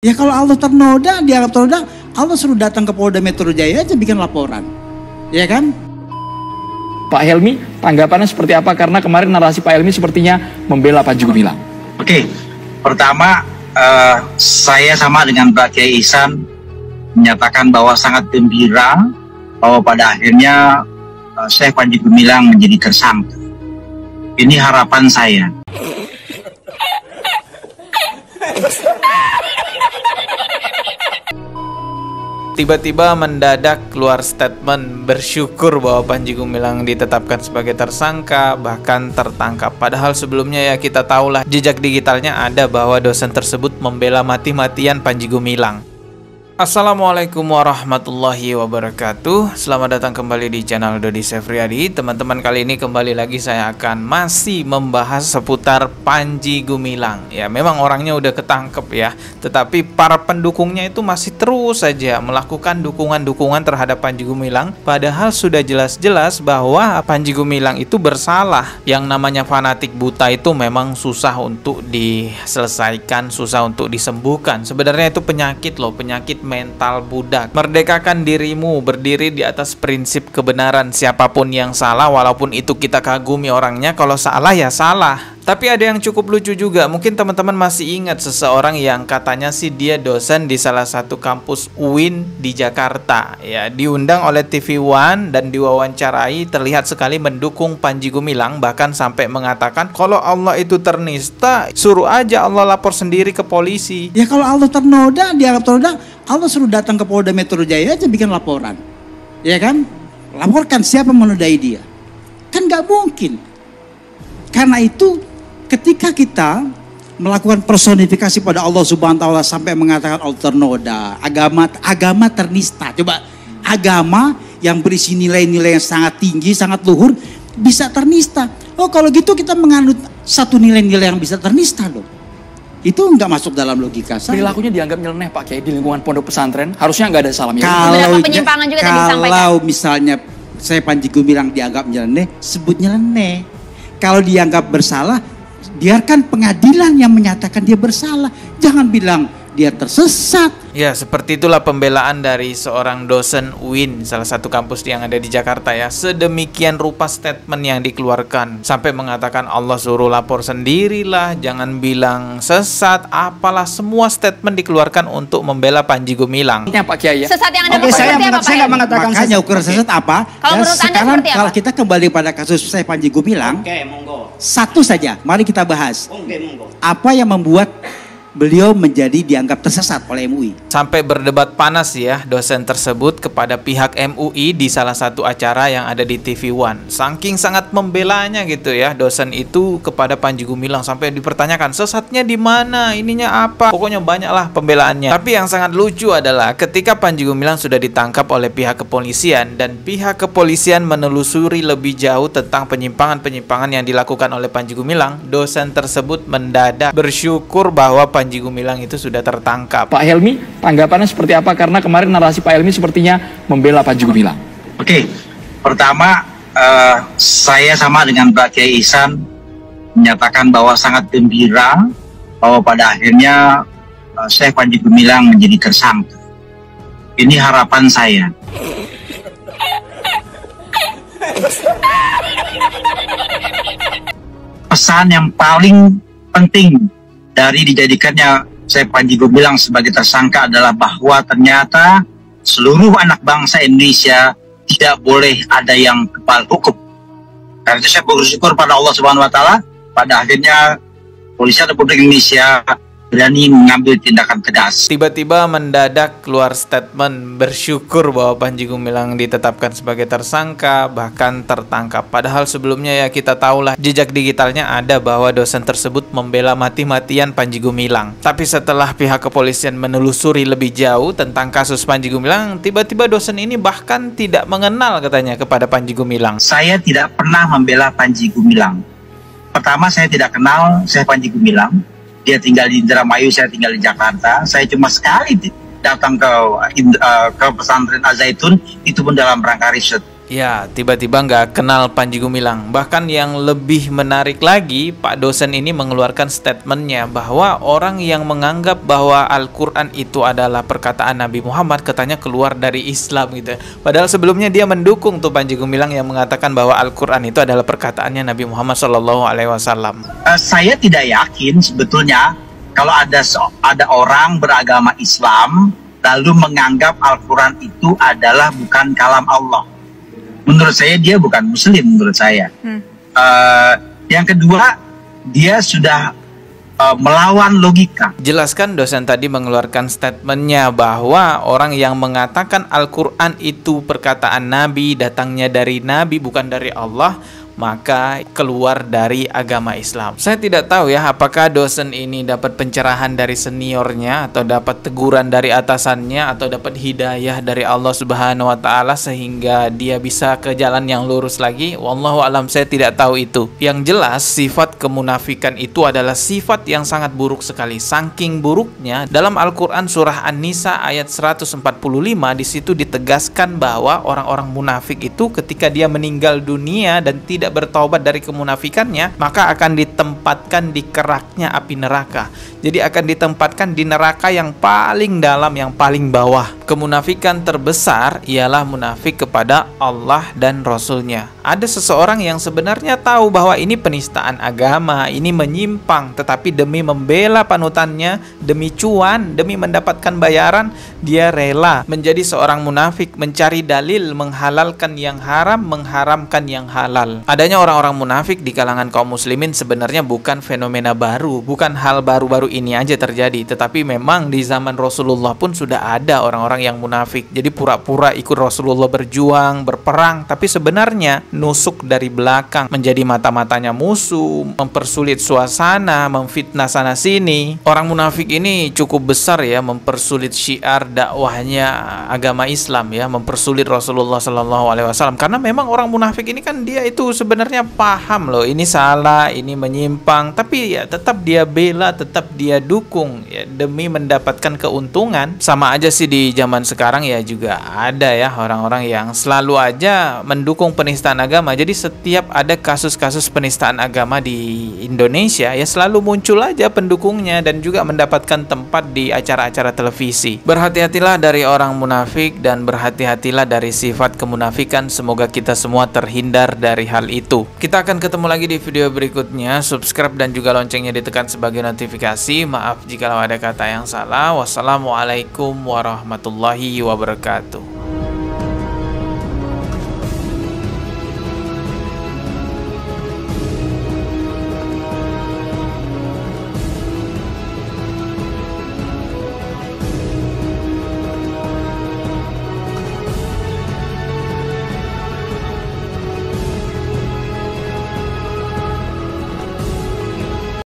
Ya kalau Allah ternoda, dianggap ternoda, Allah suruh datang ke Polda Metro Jaya aja bikin laporan. Ya kan? Pak Helmi, tanggapannya seperti apa? Karena kemarin narasi Pak Helmi sepertinya membela Panji Gumilang. Oke, pertama saya sama dengan Pak Kiai Ihsan menyatakan bahwa sangat gembira bahwa pada akhirnya Syekh Panji Gumilang menjadi tersangka. Ini harapan saya. Tiba-tiba mendadak keluar statement bersyukur bahwa Panji Gumilang ditetapkan sebagai tersangka, bahkan tertangkap. Padahal sebelumnya ya kita tahulah jejak digitalnya ada bahwa dosen tersebut membela mati-matian Panji Gumilang. Assalamualaikum warahmatullahi wabarakatuh. Selamat datang kembali di channel Dodi Sefriadi. Teman-teman, kali ini kembali lagi saya akan masih membahas seputar Panji Gumilang. Ya, memang orangnya udah ketangkep ya, tetapi para pendukungnya itu masih terus saja melakukan dukungan-dukungan terhadap Panji Gumilang. Padahal sudah jelas-jelas bahwa Panji Gumilang itu bersalah. Yang namanya fanatik buta itu memang susah untuk diselesaikan, susah untuk disembuhkan. Sebenarnya itu penyakit loh, penyakit mental budak. Merdekakan dirimu, berdiri di atas prinsip kebenaran. Siapapun yang salah, walaupun itu kita kagumi orangnya, kalau salah ya salah. Tapi ada yang cukup lucu juga. Mungkin teman-teman masih ingat seseorang yang katanya sih dia dosen di salah satu kampus UIN di Jakarta. Ya, diundang oleh TV One dan diwawancarai, terlihat sekali mendukung Panji Gumilang, bahkan sampai mengatakan kalau Allah itu ternista, suruh aja Allah lapor sendiri ke polisi. Ya kalau Allah ternoda, dianggap ternoda, Allah suruh datang ke Polda Metro Jaya aja bikin laporan. Ya kan? Laporkan siapa menodai dia. Kan nggak mungkin. Karena itu ketika kita melakukan personifikasi pada Allah Subhanahu wa taala sampai mengatakan Allah ternoda, agama ternista. Coba, agama yang berisi nilai-nilai yang sangat tinggi, sangat luhur bisa ternista. Oh, kalau gitu kita menganut satu nilai-nilai yang bisa ternista loh. Itu nggak masuk dalam logika saya. Perilakunya dianggap nyeleneh Pak Kiai di lingkungan pondok pesantren, harusnya nggak ada salahnya. Beberapa penyimpangan juga tadi disampaikan. Kalau misalnya saya Panji Gumilang dianggap nyeleneh, sebut nyeleneh. Kalau dianggap bersalah, biarkan pengadilan yang menyatakan dia bersalah. Jangan bilang dia tersesat. Ya, seperti itulah pembelaan dari seorang dosen UIN, salah satu kampus yang ada di Jakarta ya. Sedemikian rupa statement yang dikeluarkan, sampai mengatakan Allah suruh lapor sendirilah, jangan bilang sesat, apalah, semua statement dikeluarkan untuk membela Panji Gumilang. Ini Pak Kiai ya. Sesat yang Anda Oke, saya nggak mengatakan makanya ukuran sesat apa? Kalau menurut Anda sekarang seperti apa? kalau kita kembali pada kasus saya Panji Gumilang, satu saja, mari kita bahas. Apa yang membuat beliau menjadi dianggap tersesat oleh MUI. Sampai berdebat panas ya dosen tersebut kepada pihak MUI di salah satu acara yang ada di TV One. Saking sangat membelanya gitu ya dosen itu kepada Panji Gumilang, sampai dipertanyakan sesatnya di mana, ininya apa. Pokoknya banyaklah pembelaannya. Tapi yang sangat lucu adalah ketika Panji Gumilang sudah ditangkap oleh pihak kepolisian dan pihak kepolisian menelusuri lebih jauh tentang penyimpangan-penyimpangan yang dilakukan oleh Panji Gumilang, dosen tersebut mendadak bersyukur bahwa Panji Gumilang itu sudah tertangkap. Pak Helmi, tanggapannya seperti apa? Karena kemarin narasi Pak Helmi sepertinya membela Panji Gumilang. Oke, pertama saya sama dengan Pak Kiai Ihsan menyatakan bahwa sangat gembira bahwa pada akhirnya Syekh Panji Gumilang menjadi tersangka. Ini harapan saya. Pesan yang paling penting dari dijadikannya Syekh Panji Gumilang sebagai tersangka adalah bahwa ternyata seluruh anak bangsa Indonesia tidak boleh ada yang kebal hukum. Karena itu saya bersyukur pada Allah Subhanahu wa taala, pada akhirnya Kepolisian Republik Indonesia berani mengambil tindakan tegas. Tiba-tiba mendadak keluar statement bersyukur bahwa Panji Gumilang ditetapkan sebagai tersangka, bahkan tertangkap. Padahal sebelumnya ya kita tahulah jejak digitalnya ada bahwa dosen tersebut membela mati-matian Panji Gumilang. Tapi setelah pihak kepolisian menelusuri lebih jauh tentang kasus Panji Gumilang, tiba-tiba dosen ini bahkan tidak mengenal katanya kepada Panji Gumilang. Saya tidak pernah membela Panji Gumilang. Pertama, saya tidak kenal saya Panji Gumilang. Dia tinggal di Indramayu, saya tinggal di Jakarta. Saya cuma sekali datang ke pesantren Al-Zaitun, itu pun dalam rangka riset. Ya, tiba-tiba nggak kenal Panji Gumilang. Bahkan yang lebih menarik lagi, Pak dosen ini mengeluarkan statementnya bahwa orang yang menganggap bahwa Al-Quran itu adalah perkataan Nabi Muhammad katanya keluar dari Islam gitu. Padahal sebelumnya dia mendukung tuh Panji Gumilang yang mengatakan bahwa Al-Quran itu adalah perkataannya Nabi Muhammad SAW. Saya tidak yakin sebetulnya kalau ada orang beragama Islam lalu menganggap Al-Quran itu adalah bukan kalam Allah. Menurut saya dia bukan muslim menurut saya. Yang kedua, dia sudah melawan logika. Jelaskan dosen tadi mengeluarkan statementnya bahwa orang yang mengatakan Al-Quran itu perkataan Nabi, datangnya dari Nabi bukan dari Allah, maka keluar dari agama Islam. Saya tidak tahu ya apakah dosen ini dapat pencerahan dari seniornya atau dapat teguran dari atasannya atau dapat hidayah dari Allah Subhanahu wa taala sehingga dia bisa ke jalan yang lurus lagi. Wallahu alam, saya tidak tahu itu. Yang jelas sifat kemunafikan itu adalah sifat yang sangat buruk sekali. Saking buruknya dalam Al-Qur'an surah An-Nisa ayat 145 di situ ditegaskan bahwa orang-orang munafik itu ketika dia meninggal dunia dan tidak bertaubat dari kemunafikannya, maka akan ditempatkan di keraknya api neraka. Jadi akan ditempatkan di neraka yang paling dalam, yang paling bawah. Kemunafikan terbesar ialah munafik kepada Allah dan Rasulnya. Ada seseorang yang sebenarnya tahu bahwa ini penistaan agama, ini menyimpang, tetapi demi membela panutannya, demi cuan, demi mendapatkan bayaran, dia rela menjadi seorang munafik, mencari dalil, menghalalkan yang haram, mengharamkan yang halal. Adanya orang-orang munafik di kalangan kaum muslimin sebenarnya bukan fenomena baru, bukan hal baru-baru ini aja terjadi, tetapi memang di zaman Rasulullah pun sudah ada orang-orang yang munafik. Jadi pura-pura ikut Rasulullah berjuang, berperang, tapi sebenarnya nusuk dari belakang, menjadi mata-matanya musuh, mempersulit suasana, memfitnah sana sini. Orang munafik ini cukup besar ya, mempersulit syiar dakwahnya agama Islam ya, mempersulit Rasulullah SAW. Karena memang orang munafik ini kan dia itu sebenarnya paham loh, ini salah, ini menyimpang, tapi ya tetap dia bela, tetap dia dukung ya, demi mendapatkan keuntungan. Sama aja sih di zaman sekarang ya, juga ada ya orang-orang yang selalu aja mendukung penistaan agama. Jadi setiap ada kasus-kasus penistaan agama di Indonesia ya selalu muncul aja pendukungnya dan juga mendapatkan tempat di acara-acara televisi. Berhati-hatilah dari orang munafik dan berhati-hatilah dari sifat kemunafikan. Semoga kita semua terhindar dari hal itu. Kita akan ketemu lagi di video berikutnya. Subscribe dan juga loncengnya ditekan sebagai notifikasi. Maaf jika ada kata yang salah. Wassalamualaikum warahmatullahi wabarakatuh.